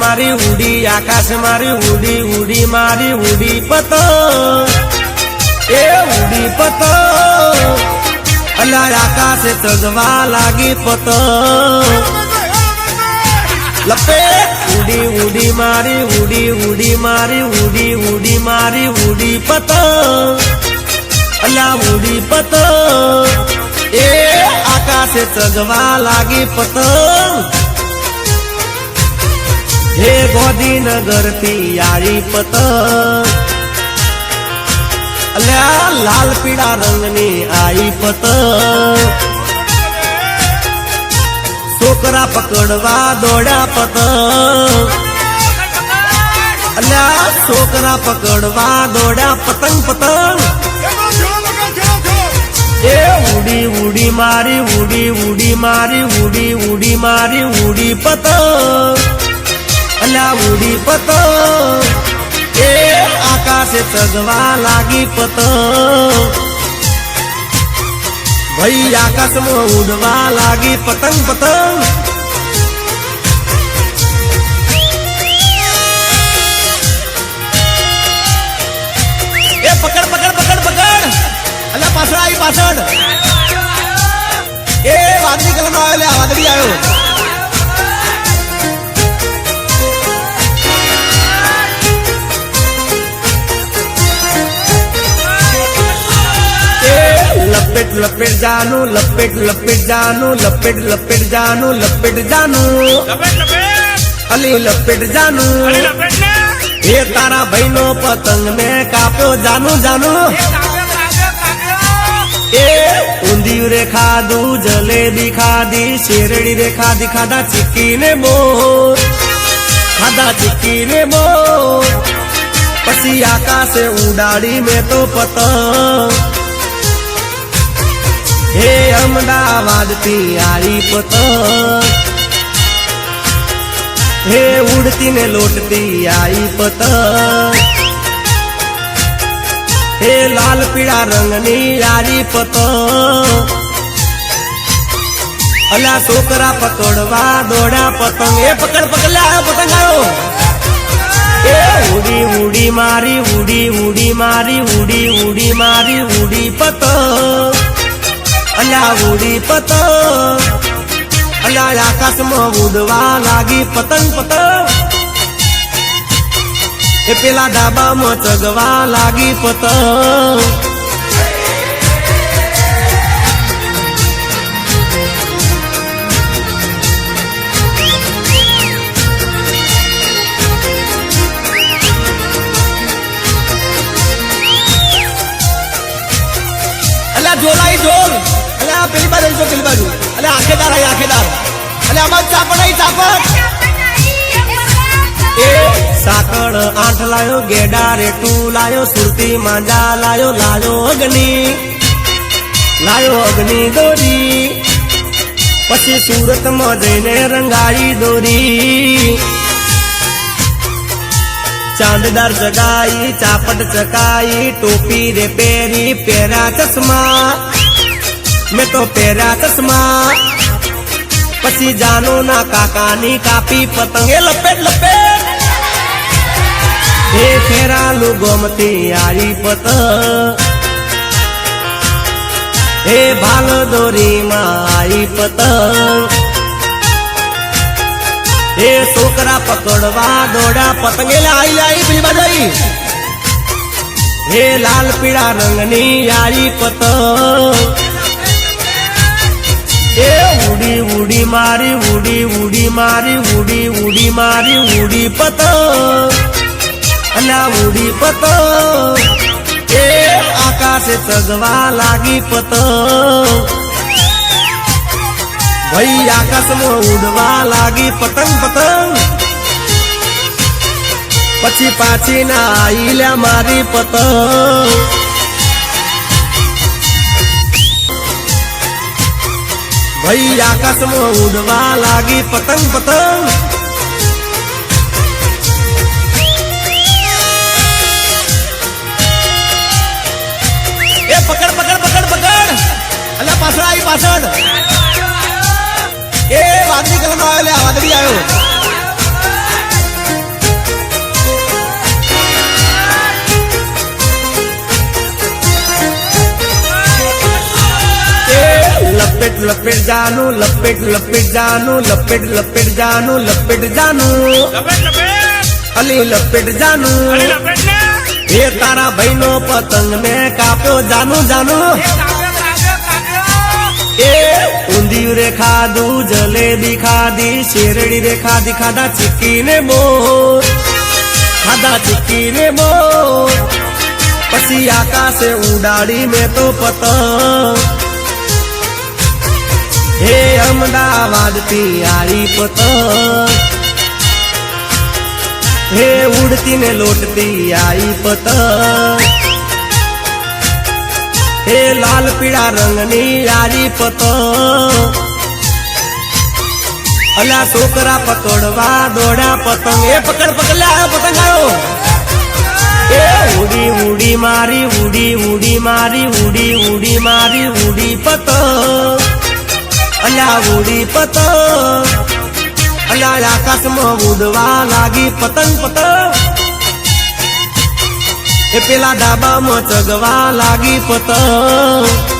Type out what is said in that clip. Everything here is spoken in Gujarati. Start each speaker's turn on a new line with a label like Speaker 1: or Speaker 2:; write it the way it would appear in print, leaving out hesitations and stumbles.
Speaker 1: મારી ઉડી, આકાશ મારી ઉડી, ઉડી મારી ઉડી પતંગ, એ ઉડી પતંગ, અલા આકાશે ચગવા લાગી પતંગ, લપેટ ઉડી ઉડી મારી ઉડી, ઉડી મારી ઉડી, ઉડી મારી ઉડી પતંગ, અલા ઉડી પતંગ, એ આકાશે ચગવા લાગી પતંગ, હે ગોધીનગર થી આવી પતંગ, અલ્યા લાલ પીળા રંગની આવી પતંગ, છોકરા પકડવા દોડ્યા પતંગ, અલ્યા છોકરા પકડવા દોડ્યા પતંગ પતંગ, એ ઉડી ઉડી મારી ઉડી, ઉડી મારી ઉડી, ઉડી મારી ઉડી પતંગ, અલ્યા ઉડી પતંગ, એ આકાશે ચગવા લાગી પતંગ, ભાઈ આકાશમાં ઉડવા લાગી પતંગ પતંગ, એ પકડ પકડ પકડ પકડ, અલ્યા પાછળ આવી પાછળ, એ વાદળી કલર નો આવ્યો, વાદળી આવ્યો, लपेट लपेट जानू, लपेट लपेट जानू, लपेट लपेट जानू, लपेट जानू, अली लपेट जानू, ये तारा बहनो पतंग ने काप्यो जानू जानू, ए ऊंधी रे खादू, जलेबी खादी, शेरड़ी रे खादी, खादा चिक्की ने मोर, खादा चिक्की ने मोर, पसी आकाशे उडाड़ी में तो पतंग, हे अमदावाद थी आई पतंग, हे उड़ती ने लोटती आई पतंग, हे लाल पीड़ा रंगनी आई पतंग, अला छोकरा पकड़वा दौड़ा पतंग, ए पकड़ पकड़ ले आयो पतंग आयो, ए उड़ी उड़ी मारी उड़ी, उड़ी मारी उड़ी, उड़ी मारी उड़ी पतंग, अला उड़ी पतंग, अला आकाशમાં ઉડવા લાગી પતંગ પતંગ, એ પેલા ડાબામાં ચગવા લાગી પતંગ, અલા જોલાઈ જોલ, પેલી બાજુ જો પેલી બાજુ, અલે આખેદાર આઈ આખેદાર, અલે આમાં ચાપડ આઈ ચાપડ, એ સાકળ આઠ લાયો, ગેડા રેટુ લાયો, સુરતી માંજા લાયો, લાયો અગ્નિ દોરી, પછી સુરતમાં જઈને રંગાઈ દોરી, ચાંદદાર જગાઈ, ચાપટ ચકાઈ, ટોપી રે પહેરી, પહેરા ચશ્મા, मैं तो पेरा चश्मा, पसी जानो ना काकानी कापी पतंगे, लपेट लपेट, हे फेरा लू गोमती आई पतंग, हे भाल दोरी में आई पतंग, हे छोकरा पकड़वा दौड़ा पतंगे, लाई लाई पेली बाजू, हे लाल पीड़ा रंगनी आई पतंग, ए उड़ी उड़ी मारी उड़ी, उड़ी मारी उड़ी, उड़ी मारी उड़ी पतंग, अला उड़ी पतंग, ए आकाशे चगवा लागी पतंग, भाई आकाशમાં ઉડવા લાગી પતંગ પતંગ, પછી પાછી ના આઈ લે મારી પતંગ, भाई आकाशમાં ઉડવા લાગી પતંગ પતંગ, એ પકડ પકડ પકડ પકડ, અલ્યા પાછળ આવી પાછળ, એ વાદળી કલર નો આવ્યો, વાદળી આવ્યો, જાનું લપેટ લપેટ જાનું લપેટ લપેટ જાનું લપેટ જાનું
Speaker 2: લપેટ લપેટ
Speaker 1: અલી લપેટ જાનું
Speaker 2: અરે લપેટ ને
Speaker 1: એ તારા ભાઈ નો પતંગ ને કાપ્યો જાનું જાનું એ ઊંધિયું રે ખાધું જલેબી ખાધી શેરડી રે ખાધી ખાધા ચીક્કી ને બોર ખાધા ચીક્કી ને બોર પછી આકાશે ઉડાડી મેં તો પતંગ હે અમદાવાદ થી આરી પતંગ હે ઉડતી ને લોટતી આઈ પતંગ હે લાલ પીળા રંગની આરી પતંગ અલા છોકરા પકડવા દોડા પતંગ એ પકડ પકડલા પતંગ આવ્યો એ ઉડી ઉડી મારી ઉડી ઉડી મારી ઉડી ઉડી મારી ઉડી પતંગ અલા ઉડી પતંગ અલા આકાશમાં ઉડવા લાગી પતંગ પતંગ એ પેલા ડાબામાં ચગવા લાગી પતંગ